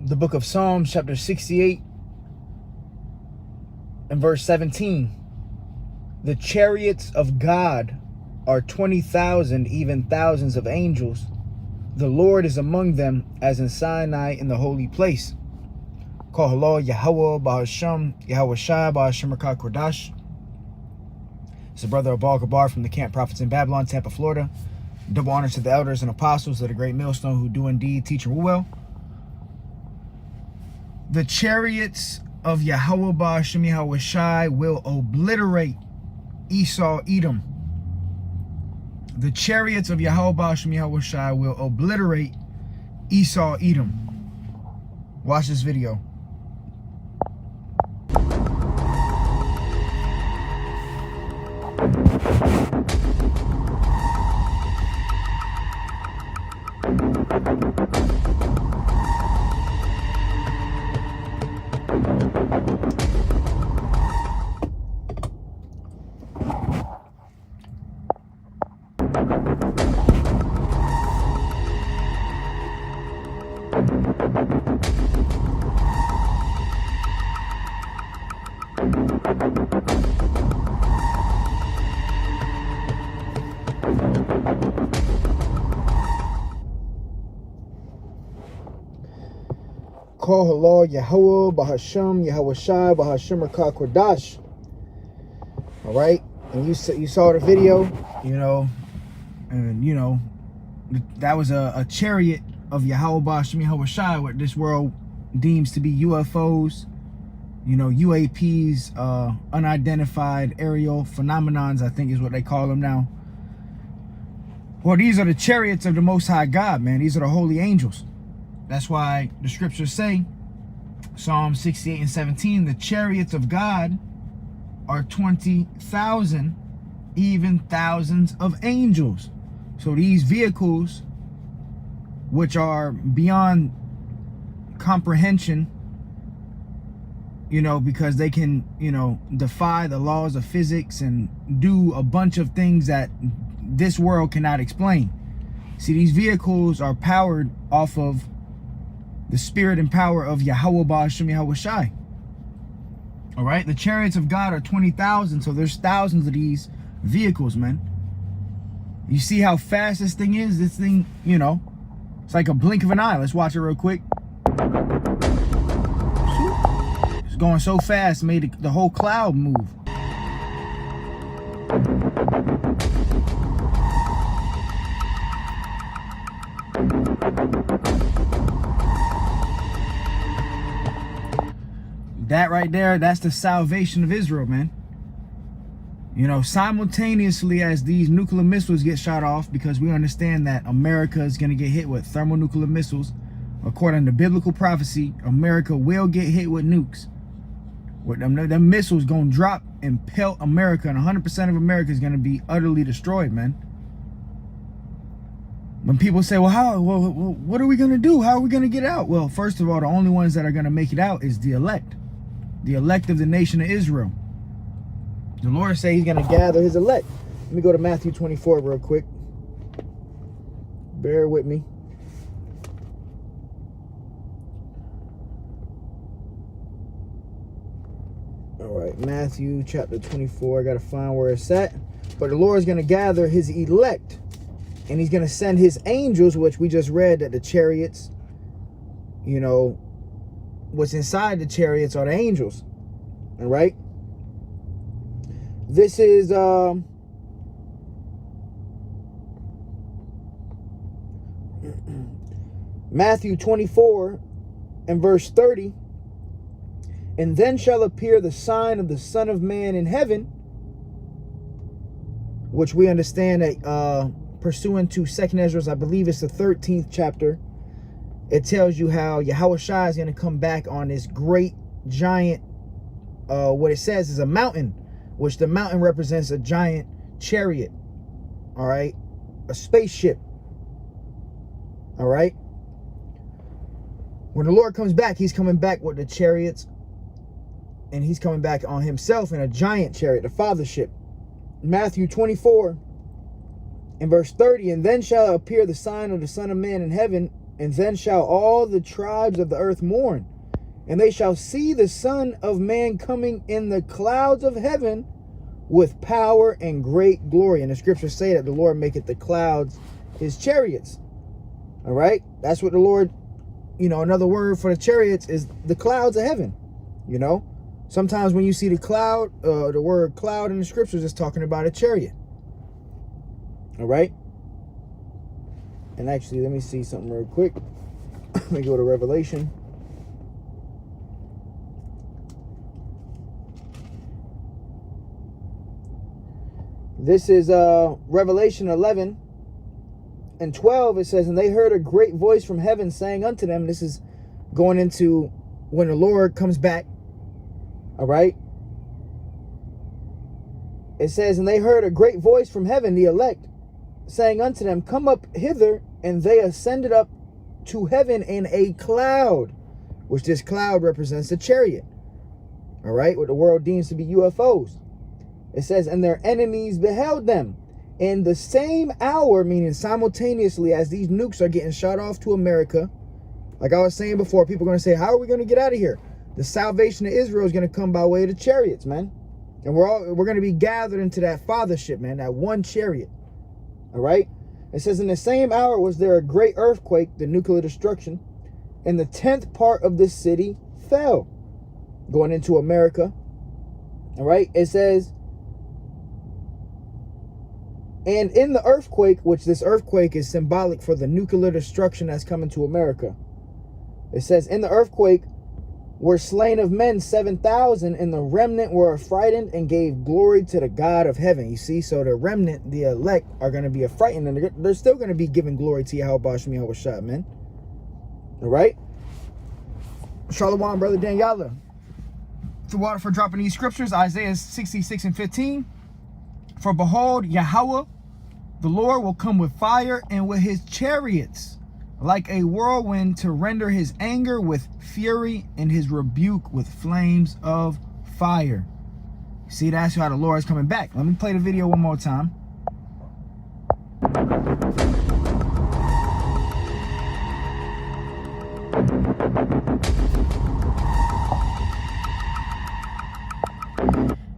the book of Psalms, chapter 68 and verse 17. The chariots of God are 20,000, even thousands of angels. The Lord is among them, as in Sinai in the holy place. Call hello, Yahweh, Bahasham, Yahweh Shai, Bahasham Rakah Kodash. It's the brother of Baal Gabar from the Camp Prophets in Babylon, Tampa, Florida. Double honors to the elders and apostles of the great millstone who do indeed teach and rule well. The chariots of Yahweh Bahasham Yahweh Shai will obliterate Esau, Edom. The chariots of Yahweh Bahasham Yahweh Shai will obliterate Esau, Edom. Watch this video. Call hello, Yahweh, Bahasham, Yahweh Shai, Bahasham Rakah Kodash. All right, and you saw the video, and that was a chariot of Yahweh Bahasham Yahweh Shai, what this world deems to be UFOs, UAPs, unidentified aerial phenomenons, I think is what they call them now. Well, these are the chariots of the Most High God, man. These are the holy angels. That's why the scriptures say, Psalm 68 and 17, the chariots of God are 20,000, even thousands of angels. So these vehicles, which are beyond comprehension, because they can, defy the laws of physics and do a bunch of things that this world cannot explain. See, these vehicles are powered off of the spirit and power of Yahweh Bahasham Yahweh Shai. All right, the chariots of God are 20,000, so there's thousands of these vehicles, man. You see how fast this thing is? This thing, it's like a blink of an eye. Let's watch it real quick. It's going so fast, it made the whole cloud move. That right there, that's the salvation of Israel, man. Simultaneously as these nuclear missiles get shot off, because we understand that America is going to get hit with thermonuclear missiles. According to biblical prophecy, America will get hit with nukes. Them missiles going to drop and pelt America, and 100% of America is going to be utterly destroyed, man. When people say, well, what are we going to do? How are we going to get out? Well, first of all, the only ones that are going to make it out is the elect. The elect of the nation of Israel. The Lord say he's going to gather his elect. Let me go to Matthew 24 real quick. Bear with me. All right, Matthew chapter 24. I got to find where it's at. But the Lord is going to gather his elect. And he's going to send his angels, which we just read that the chariots, what's inside the chariots are the angels. All right. This is Matthew 24 and verse 30. And then shall appear the sign of the Son of Man in heaven, which we understand that pursuant to 2nd Ezra, I believe it's the 13th chapter, it tells you how Yahweh Shai is going to come back on this great giant, what it says is a mountain, which the mountain represents a giant chariot, all right, a spaceship, all right. When the Lord comes back, he's coming back with the chariots, and he's coming back on himself in a giant chariot, the fathership. Matthew 24 and verse 30, and then shall appear the sign of the Son of Man in heaven, And then shall all the tribes of the earth mourn, and they shall see the Son of Man coming in the clouds of heaven with power and great glory. And the scriptures say that the Lord maketh the clouds his chariots. All right, that's what the Lord, you know, another word for the chariots is the clouds of heaven. You know, sometimes when you see the cloud, the word cloud in the scriptures is talking about a chariot. All right. And actually, let me see something real quick. Let me go to Revelation. This is Revelation 11 and 12. It says, and they heard a great voice from heaven saying unto them, this is going into when the Lord comes back. All right. It says, and they heard a great voice from heaven, the elect, saying unto them, come up hither. And they ascended up to heaven in a cloud, which this cloud represents a chariot. All right, what the world deems to be UFOs. It says, and their enemies beheld them in the same hour, meaning simultaneously as these nukes are getting shot off to America. Like I was saying before, people are going to say, how are we going to get out of here? The salvation of Israel is going to come by way of the chariots, man. And we're going to be gathered into that fathership, man, that one chariot. All right. It says, in the same hour was there a great earthquake, the nuclear destruction, and the 10th part of this city fell, going into America. All right. It says, and in the earthquake, which this earthquake is symbolic for the nuclear destruction that's coming to America. It says, in the earthquake were slain of men 7,000, and the remnant were affrighted and gave glory to the God of heaven. You see, so the remnant, the elect, are going to be affrighted, and they're still going to be giving glory to Yahweh Shem Yahweh Shah, man. All right. Shalom, brother Daniela. The water for dropping these scriptures, Isaiah 66 and 15. For behold, Yahweh, the Lord, will come with fire and with his chariots, like a whirlwind, to render his anger with fury and his rebuke with flames of fire. See, that's how the Lord is coming back. Let me play the video one more time.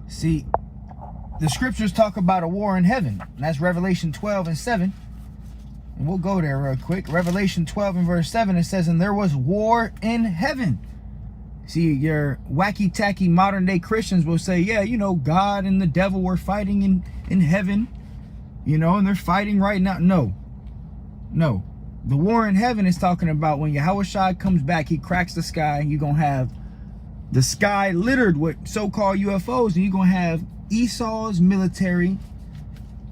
See, the scriptures talk about a war in heaven. And that's Revelation 12 and 7. And we'll go there real quick. Revelation 12 and verse 7, it says, and there was war in heaven. See, your wacky-tacky modern-day Christians will say, yeah, you know, God and the devil were fighting in heaven. You know, and they're fighting right now. No. No. The war in heaven is talking about when Yahweh Shai comes back, he cracks the sky. You're going to have the sky littered with so-called UFOs. And you're going to have Esau's military,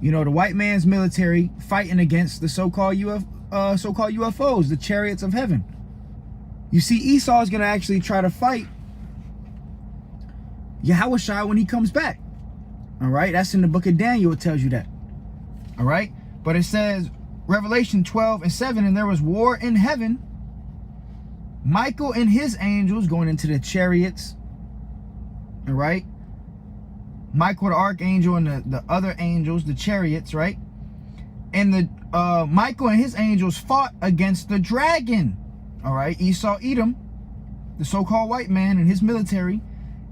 you know, the white man's military fighting against the so-called UFOs, the chariots of heaven. You see, Esau is going to actually try to fight Yahweh Shai when he comes back. All right, that's in the book of Daniel. It tells you that. All right, but it says Revelation 12 and 7, and there was war in heaven. Michael and his angels going into the chariots. All right. Michael the archangel and the other angels, the chariots, right? And the Michael and his angels fought against the dragon. All right, Esau, Edom, the so-called white man and his military,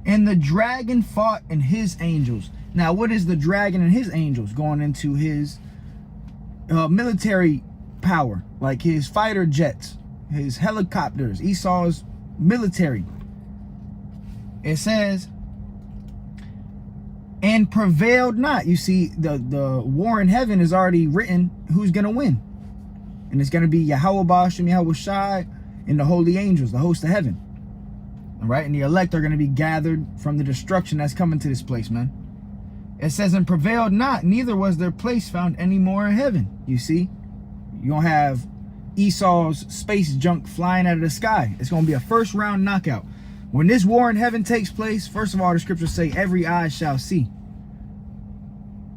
and the dragon fought and his angels. Now, what is the dragon and his angels going into his military power, like his fighter jets, his helicopters, Esau's military? It says, and prevailed not. You see, the war in heaven is already written who's going to win. And it's going to be Yahweh Ba'ashem, Yahweh Shai, and the holy angels, the host of heaven. All right, and the elect are going to be gathered from the destruction that's coming to this place, man. It says, and prevailed not, neither was their place found any more in heaven. You see, you're going to have Esau's space junk flying out of the sky. It's going to be a first round knockout. When this war in heaven takes place, first of all, the scriptures say every eye shall see.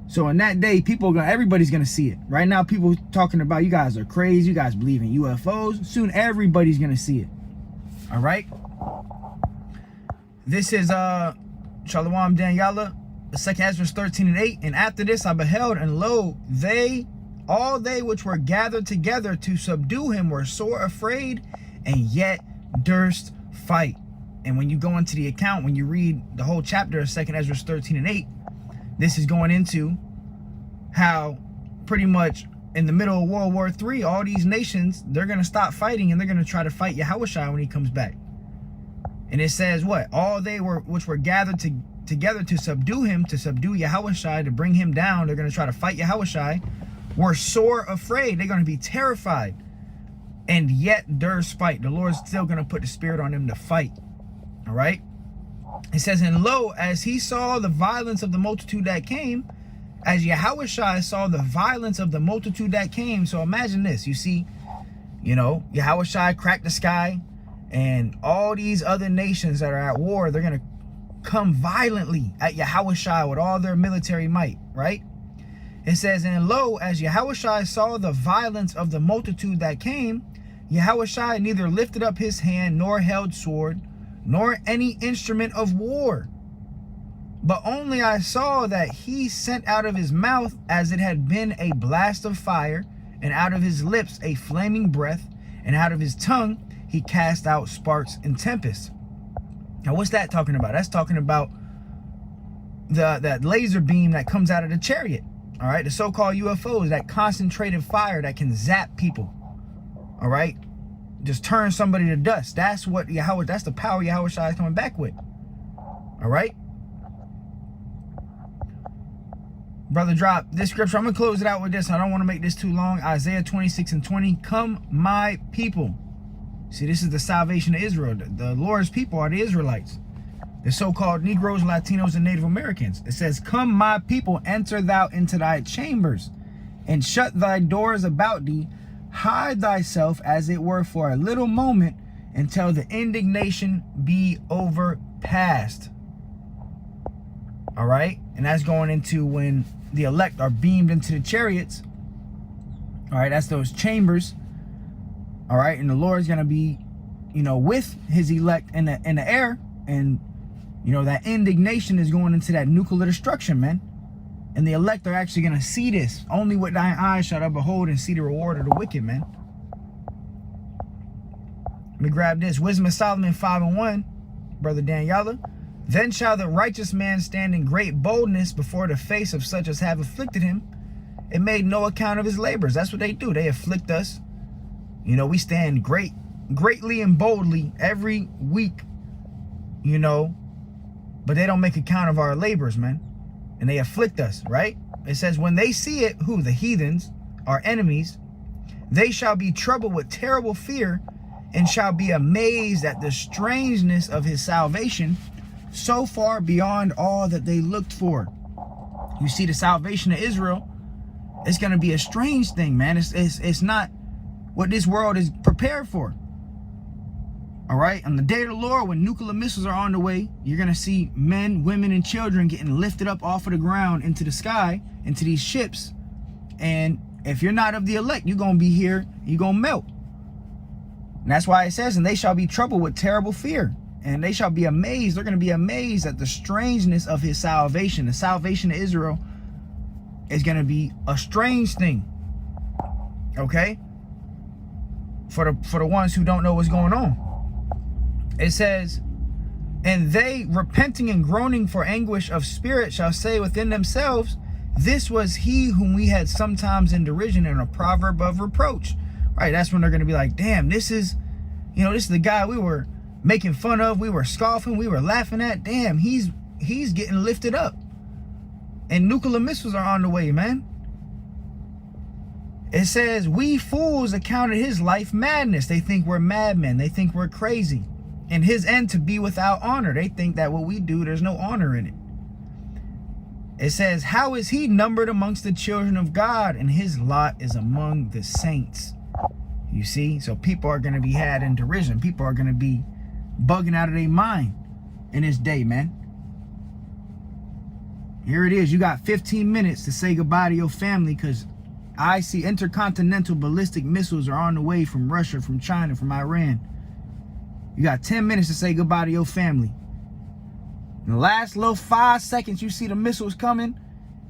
So in that day, everybody's going to see it. Right now, people talking about, you guys are crazy. You guys believe in UFOs. Soon, everybody's going to see it. All right. This is Shalom Daniela, the second Ezra 13 and 8. And after this, I beheld, and lo, they all they which were gathered together to subdue him were sore afraid, and yet durst fight. And when you go into the account, when you read the whole chapter of 2nd Ezra 13 and 8, this is going into how pretty much in the middle of World War III, all these nations, they're going to stop fighting and they're going to try to fight Yahushua when he comes back. And it says what? All they were which were gathered together to subdue him, to subdue Yahushua, to bring him down. They're going to try to fight Yahushua. Were sore afraid. They're going to be terrified. And yet durst fight. The Lord's still going to put the spirit on them to fight. All right. It says, and lo, as he saw the violence of the multitude that came, as Yahushua saw the violence of the multitude that came. So imagine this. You see, you know, Yahushua cracked the sky, and all these other nations that are at war, they're going to come violently at Yahushua with all their military might, right? It says, and lo, as Yahushua saw the violence of the multitude that came, Yahushua neither lifted up his hand, nor held sword, nor any instrument of war. But only I saw that he sent out of his mouth as it had been a blast of fire, and out of his lips a flaming breath, and out of his tongue he cast out sparks and tempests. Now what's that talking about? That's talking about that laser beam that comes out of the chariot. All right, the so-called UFOs, that concentrated fire that can zap people. All right, just turn somebody to dust. That's what that's the power Yahushua is coming back with. All right, brother, drop this scripture. I'm gonna close it out with this. I don't want to make this too long. Isaiah 26 and 20. Come, my people. See, this is the salvation of Israel. The Lord's people are the Israelites, the so-called Negroes, Latinos, and Native Americans. It says, come, my people, enter thou into thy chambers, and shut thy doors about thee. Hide thyself, as it were, for a little moment, until the indignation be overpast. All right? And that's going into when the elect are beamed into the chariots. All right? That's those chambers. All right? And the Lord's going to be, you know, with his elect in the air. And you know, that indignation is going into that nuclear destruction, man. And the elect are actually going to see this. Only with thine eyes shalt thou behold and see the reward of the wicked, man. Let me grab this. Wisdom of Solomon 5 and 1. Brother Daniela. Then shall the righteous man stand in great boldness before the face of such as have afflicted him, and made no account of his labors. That's what they do. They afflict us. You know, we stand greatly and boldly every week, you know, but they don't make account of our labors, man. And they afflict us, right? It says, when they see it, who? The heathens, our enemies, they shall be troubled with terrible fear, and shall be amazed at the strangeness of his salvation, so far beyond all that they looked for. You see, the salvation of Israel, it's going to be a strange thing, man. It's not what this world is prepared for. All right, on the day of the Lord, when nuclear missiles are on the way, you're going to see men, women, and children getting lifted up off of the ground into the sky, into these ships. And if you're not of the elect, you're going to be here, you're going to melt. And that's why it says, and they shall be troubled with terrible fear. And they shall be amazed. They're going to be amazed at the strangeness of his salvation. The salvation of Israel is going to be a strange thing. Okay? For the ones who don't know what's going on. It says, and they, repenting and groaning for anguish of spirit, shall say within themselves, this was he whom we had sometimes in derision, and a proverb of reproach. Right, that's when they're going to be like, damn, this is, you know, this is the guy we were making fun of, we were scoffing, we were laughing at. Damn, he's getting lifted up. And nuclear missiles are on the way, man. It says, we fools accounted his life madness. They think we're madmen. They think we're crazy. And his end to be without honor. They think that what we do, there's no honor in it. It says, how is he numbered amongst the children of God, and his lot is among the saints. You see? So people are going to be had in derision. People are going to be bugging out of their mind in this day, man. Here it is. You got 15 minutes to say goodbye to your family, because I see intercontinental ballistic missiles are on the way from Russia, from China, from Iran. You got 10 minutes to say goodbye to your family. In the last little 5 seconds, you see the missiles coming,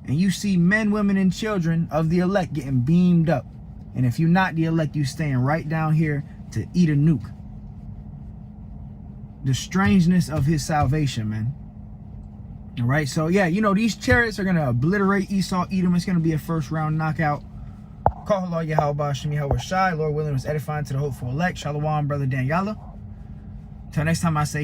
and you see men, women, and children of the elect getting beamed up. And if you're not the elect, you staying right down here to eat a nuke. The strangeness of his salvation, man. All right, so yeah, you know, these chariots are going to obliterate Esau, Edom. It's going to be a first round knockout. Call Allah Yahweh Shem Yahweh Shai. Lord willing, was edifying to the hopeful elect. Shalom, brother Daniela. Till next time I say